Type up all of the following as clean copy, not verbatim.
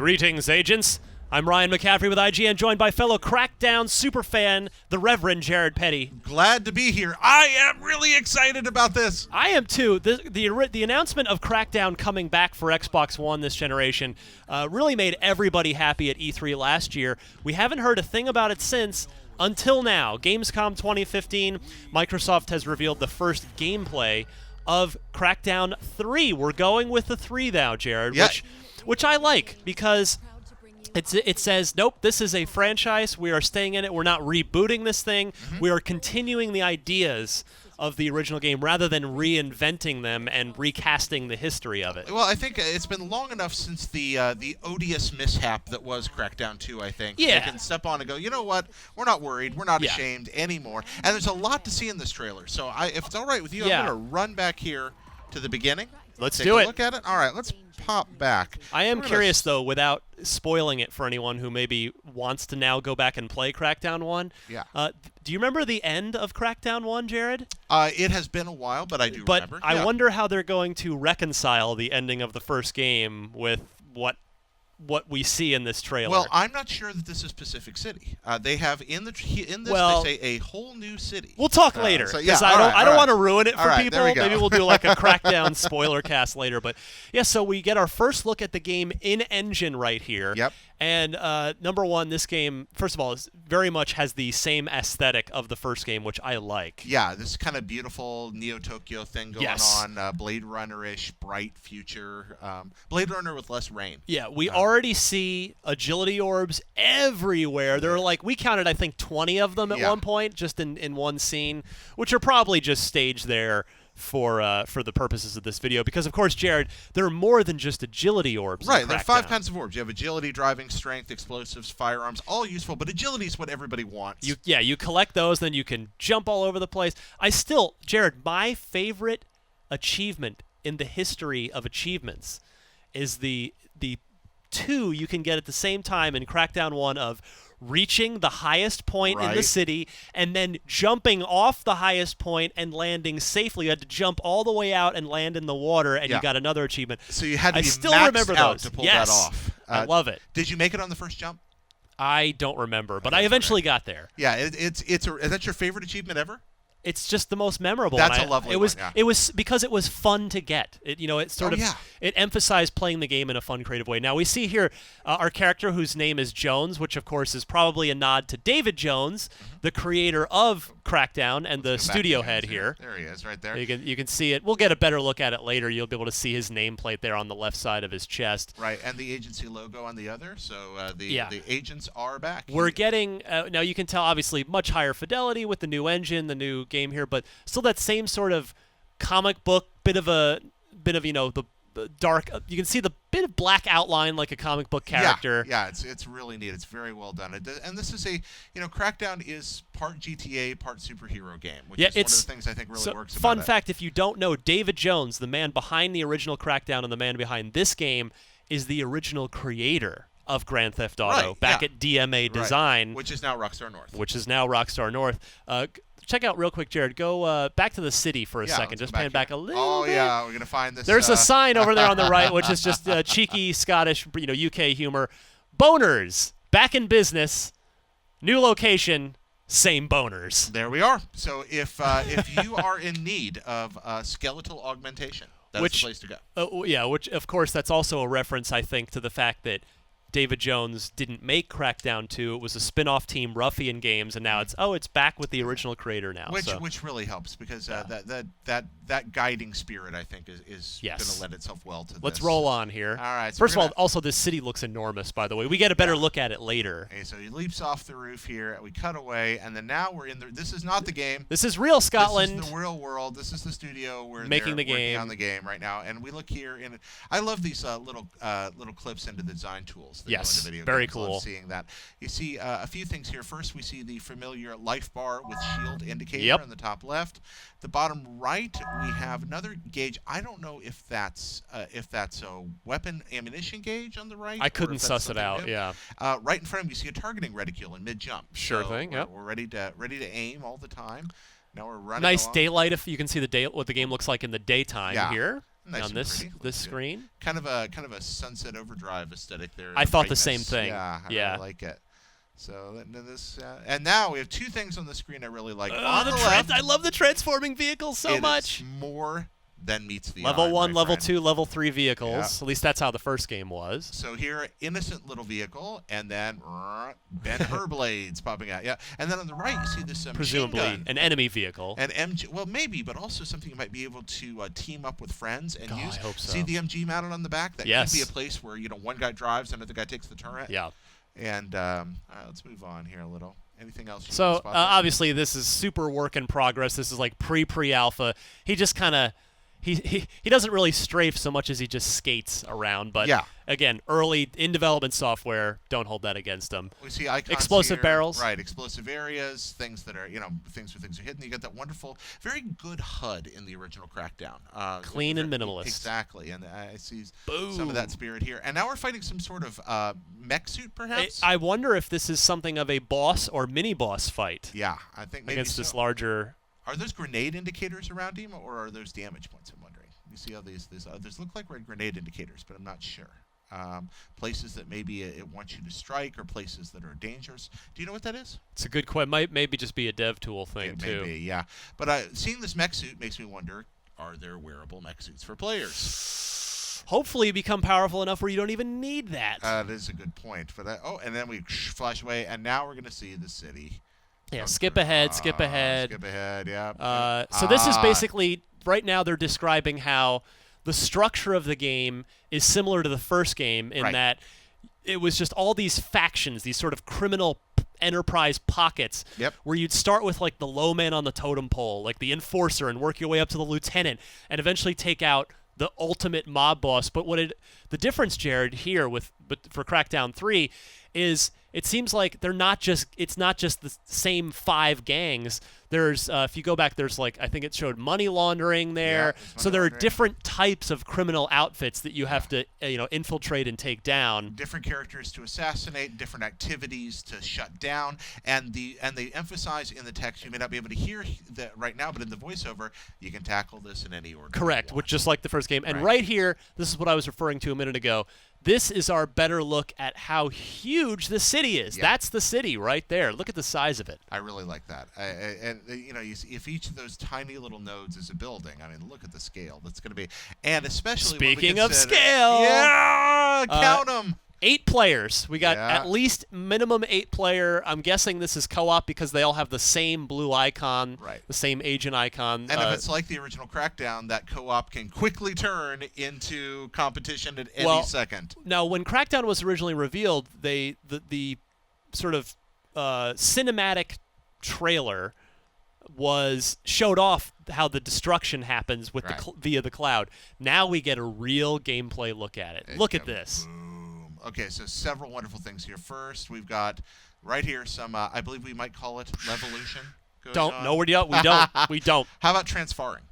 Greetings, agents. I'm Ryan McCaffrey with IGN, joined by fellow Crackdown superfan, the Reverend Jared Petty. Glad to be here. I am really excited about this. I am too. The announcement of Crackdown coming back for Xbox One this generation really made everybody happy at E3 last year. We haven't heard a thing about it since, until now. Gamescom 2015, Microsoft has revealed the first gameplay of Crackdown 3. We're going with the 3 now, Jared, Yeah. which I like, because it says, nope, this is a franchise. We are staying in it. We're not rebooting this thing. We are continuing the ideas of the original game rather than reinventing them and recasting the history of it. Well, I think it's been long enough since the odious mishap that was Crackdown 2, I think. Yeah. They can step on and go, you know what? We're not worried. We're not ashamed anymore. And there's a lot to see in this trailer. So if it's all right with you, I'm going to run back here to the beginning. Let's Take do a it. look at it. All right, let's pop back. I am curious, though, without spoiling it for anyone who maybe wants to now go back and play Crackdown 1. Yeah. Do you remember the end of Crackdown 1, Jared? It has been a while, but I do remember. But I wonder how they're going to reconcile the ending of the first game with what we see in this trailer. Well, I'm not sure that this is Pacific City. They have in this they say a whole new city. We'll talk later, so, because yeah, I don't want to ruin it for right, people. there we go. Maybe we'll do like a Crackdown spoiler cast later. But yeah, so we get our first look at the game in engine right here. Yep. And number one, this game, first of all, very much has the same aesthetic of the first game, which I like. Yeah, this kind of beautiful Neo-Tokyo thing going Yes. on, Blade Runner-ish, bright future, Blade Runner with less rain. Yeah, we already see agility orbs everywhere. There are we counted, I think, 20 of them at one point, just in one scene, which are probably just staged there for the purposes of this video, because of course, Jared, there are more than just agility orbs. Right, there are 5 kinds of orbs. You have agility, driving, strength, explosives, firearms, all useful, but agility is what everybody wants. You collect those, then you can jump all over the place. Jared, my favorite achievement in the history of achievements is the 2 you can get at the same time in Crackdown 1 of reaching the highest point in the city and then jumping off the highest point and landing safely. You had to jump all the way out and land in the water, and you got another achievement. So you had to be still maxed remember out those. to pull that off. I love it. Did you make it on the first jump? I don't remember, but I eventually got there. Yeah, is that your favorite achievement ever? It's just the most memorable. That's a lovely one, yeah. It was because it was fun to get. It emphasized playing the game in a fun, creative way. Now we see here our character whose name is Jones, which of course is probably a nod to David Jones, the creator of Crackdown and the studio head here. There he is, right there. You can see it. We'll get a better look at it later. You'll be able to see his nameplate there on the left side of his chest. Right, and the agency logo on the other. So the agents are back. We're getting now. You can tell obviously much higher fidelity with the new engine, the new game here, but still that same sort of comic book bit of the dark. You can see the bit of black outline like a comic book character. Yeah, it's really neat. It's very well done. And this is Crackdown is part GTA, part superhero game, which is one of the things I think really works about it. Fun fact, if you don't know, David Jones, the man behind the original Crackdown and the man behind this game, is the original creator of Grand Theft Auto back at DMA Design. Which is now Rockstar North. Check out real quick, Jared. Go back to the city for a second. Just pan back a little bit. Oh, yeah, we're going to find this. There's a sign over there on the right, which is just cheeky Scottish, UK humor. Boners, back in business, new location, same boners. There we are. So if you are in need of skeletal augmentation, that's the place to go. Which, of course, that's also a reference, I think, to the fact that David Jones didn't make Crackdown 2. It was a spin-off team, Ruffian Games, and now it's back with the original creator now. Which really helps, because that guiding spirit, I think, is going to lend itself well to this. Let's roll on here. All right. So First of all, also this city looks enormous, by the way. We get a better look at it later. Okay, so he leaps off the roof here, we cut away, and then now we're in the. This is not the game. This is real Scotland. This is the real world. This is the studio where making they're the game. working on the game right now, and we look here, and I love these little clips into the design tools. Yes, video very games. cool. I love seeing that. You see a few things here. First, we see the familiar life bar with shield indicator on the top left. The bottom right, we have another gauge. I don't know if that's a weapon ammunition gauge on the right. I couldn't suss it out. New. Yeah. Right in front of you, see a targeting reticule in mid jump. Sure thing. Yep. We're ready to aim all the time. Now we're running. Nice along. daylight. If you can see what the game looks like in the daytime here. Nice on and this pretty. this Looks good. screen. Kind of a Sunset Overdrive aesthetic there. I thought the same brightness. thing. Yeah, I Yeah. really like it. So this, and now we have two things on the screen I really like. Oh, On the left, I love the transforming vehicles so it much. is more than meets the Level eye, 1, my Level friend. 2, Level 3 vehicles. Yeah. At least that's how the first game was. So here, innocent little vehicle, and then bent her blades popping out. Yeah, and then on the right you see this Presumably machine gun. an enemy vehicle. An MG, well, maybe, but also something you might be able to team up with friends and Oh, use. I hope so. See the MG mounted on the back? That Yes. could be a place where one guy drives, another guy takes the turret. Yeah. And all right, let's move on here a little. Anything else? You So want to spot there? obviously this is super work in progress. This is like pre-alpha. He just kind of he doesn't really strafe so much as he just skates around. But Yeah. again, early in development software, don't hold that against him. We see icons Explosive here. barrels. Right, explosive areas, things that are, things where things are hidden. You get that wonderful, very good HUD in the original Crackdown. Clean and minimalist. Exactly, and I see Boom. some of that spirit here. And now we're fighting some sort of mech suit, perhaps? I wonder if this is something of a boss or mini-boss fight Yeah, I think maybe against so. this larger... Are those grenade indicators around him, or are those damage points, I'm wondering? You see how these others look like red grenade indicators, but I'm not sure. Places that maybe it wants you to strike, or places that are dangerous. Do you know what that is? It's a good question. Might maybe just be a dev tool thing, It too. may be, yeah. But seeing this mech suit makes me wonder, are there wearable mech suits for players? Hopefully you become powerful enough where you don't even need that. That is a good point. But and then we flash away, and now we're going to see the city. Yeah, skip ahead, skip ahead. Skip ahead, yeah. So this is basically, right now they're describing how the structure of the game is similar to the first game in Right. that it was just all these factions, these sort of criminal enterprise pockets Yep. where you'd start with like the low man on the totem pole, like the enforcer, and work your way up to the lieutenant and eventually take out the ultimate mob boss. But the difference, Jared, here for Crackdown 3 is it seems like it's not just the same 5 gangs. There's if you go back, there's like I think it showed money laundering there. there's So money there are laundering. different types of criminal outfits that you have to infiltrate and take down. Different characters to assassinate, different activities to shut down, and they emphasize in the text. You may not be able to hear that right now, but in the voiceover, you can tackle this in any order. you Correct, want. which just like the first game. And Right. right here, this is what I was referring to a minute ago. This is our better look at how huge the city is. Yeah. That's the city right there. Look at the size of it. I really like that. You see, if each of those tiny little nodes is a building, I mean, look at the scale that's going to be, and especially when we Speaking of consider- scale, yeah, count them. 8 players. We got Yeah. at least minimum 8 player. I'm guessing this is co-op because they all have the same blue icon, Right. the same agent icon. And if it's like the original Crackdown, that co-op can quickly turn into competition at any second. Now, when Crackdown was originally revealed, the sort of cinematic trailer showed off how the destruction happens with Right. via the cloud. Now we get a real gameplay look at it. Look at this. Boom. Okay, so several wonderful things here. First, we've got right here some, I believe we might call it Levolution. We don't. We don't. How about transferring?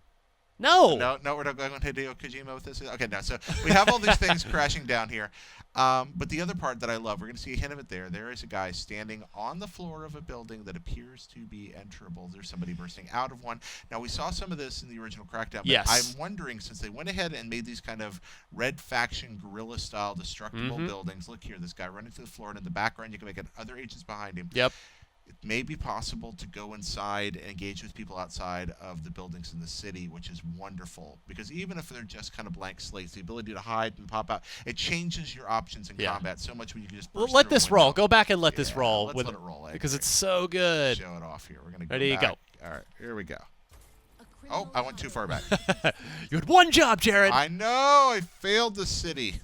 No. No, we're not going on Hideo Kojima with this. Okay, no. So we have all these things crashing down here. But the other part that I love, we're going to see a hint of it there. There is a guy standing on the floor of a building that appears to be enterable. There's somebody bursting out of one. Now, we saw some of this in the original Crackdown. But Yes. I'm wondering, since they went ahead and made these kind of red faction guerrilla-style destructible buildings. Look here, this guy running through the floor, and in the background, you can make out other agents behind him. Yep. It may be possible to go inside and engage with people outside of the buildings in the city, which is wonderful. Because even if they're just kind of blank slates, the ability to hide and pop out, it changes your options in Yeah. combat so much when you can just Well, burst let through a this roll. window. Go back and let this Yeah, roll. let's let it roll. I because agree. it's so good. Show it off here. We're going to go Ready, back. go. All right, here we go. Oh, I went too far back. You had one job, Jared. I know. I failed the city.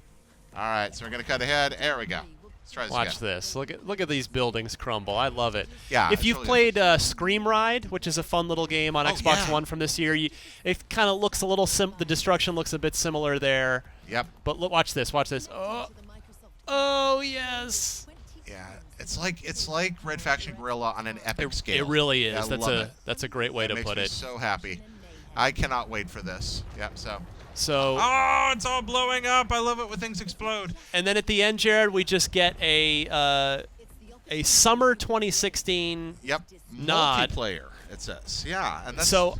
All right, so we're going to cut ahead. There we go. Let's try this Watch again. this. Look at these buildings crumble. I love it. Yeah, If it's you've really played Scream Ride, which is a fun little game on Oh, Xbox yeah. One from this year, it kind of looks a little the destruction looks a bit similar there. Yep. But watch this. Watch this. Oh yes. Yeah, it's like Red Faction Guerrilla on an epic scale. It really is. Yeah, I love it. That's a great way That to makes put me it. so happy. I cannot wait for this. Yep. So Oh, it's all blowing up. I love it when things explode. and then at the end, Jared, we just get a summer 2016 Yep. Nod. Multiplayer. It says. Yeah, and that's So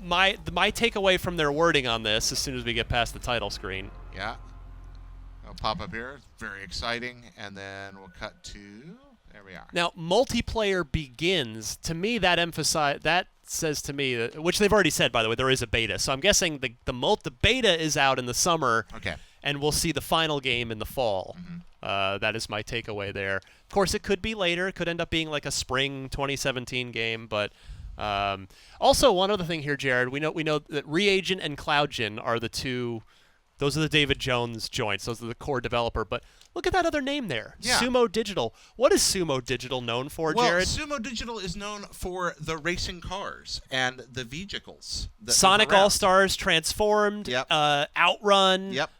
my takeaway from their wording on this, as soon as we get past the title screen. Yeah. It'll pop up here. Very exciting. And then we'll cut to, there we are. Now, multiplayer begins. To me, that says to me, which they've already said, by the way, there is a beta. So I'm guessing the beta is out in the summer. Okay. And we'll see the final game in the fall. That is my takeaway there. Of course, it could be later. It could end up being like a spring 2017 game. But also, one other thing here, Jared. We know that Reagent and CloudGen are the two. Those are the David Jones joints. Those are the core developer. But look at that other name there, yeah. Sumo Digital. What is Sumo Digital known for, Jared? Well, Sumo Digital is known for the racing cars and the vehicles. Sonic All-Stars, Transformed, Yep. Outrun. Yep.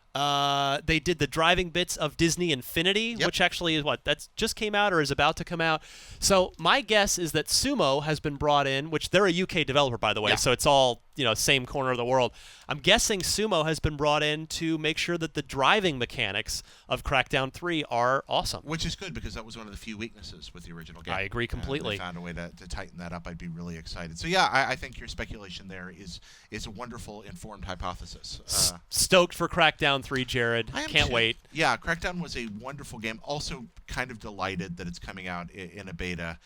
They did the driving bits of Disney Infinity, Yep. which actually is that's just came out or is about to come out. So my guess is that Sumo has been brought in, which they're a UK developer, by the way, Yeah. so it's all same corner of the world. I'm guessing Sumo has been brought in to make sure that the driving mechanics of Crackdown 3 are awesome. Which is good because that was one of the few weaknesses with the original game. I agree completely. If they found a way to tighten that up, I'd be really excited. So yeah, I think your speculation there is a wonderful, informed hypothesis. Stoked for Crackdown 3, Jared. I am Can't too. wait. Yeah, Crackdown was a wonderful game. Also, kind of delighted that it's coming out in a beta.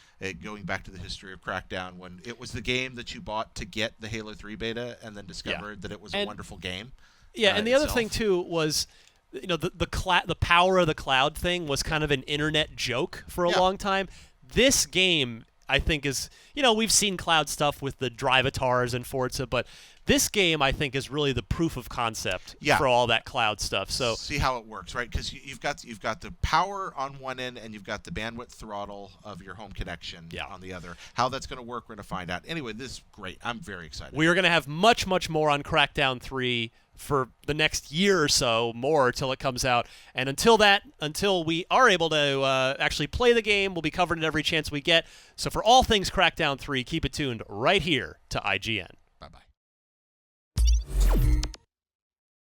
Going back to the history of Crackdown, when it was the game that you bought to get the Halo 3 beta, and then discovered that it was a wonderful game. Yeah, and the other itself. thing too was, the power of the cloud thing was kind of an internet joke for a long time. This game, I think, is we've seen cloud stuff with the Drivatars and Forza, but this game, I think, is really the proof of concept for all that cloud stuff. So see how it works, right? Because you've got the power on one end, and you've got the bandwidth throttle of your home connection on the other. How that's going to work, we're going to find out. Anyway, this is great. I'm very excited. We are going to have much, much more on Crackdown 3 for the next year or so, more till it comes out. And until we are able to actually play the game, we'll be covering it every chance we get. So for all things Crackdown 3, keep it tuned right here to IGN. Bye-bye.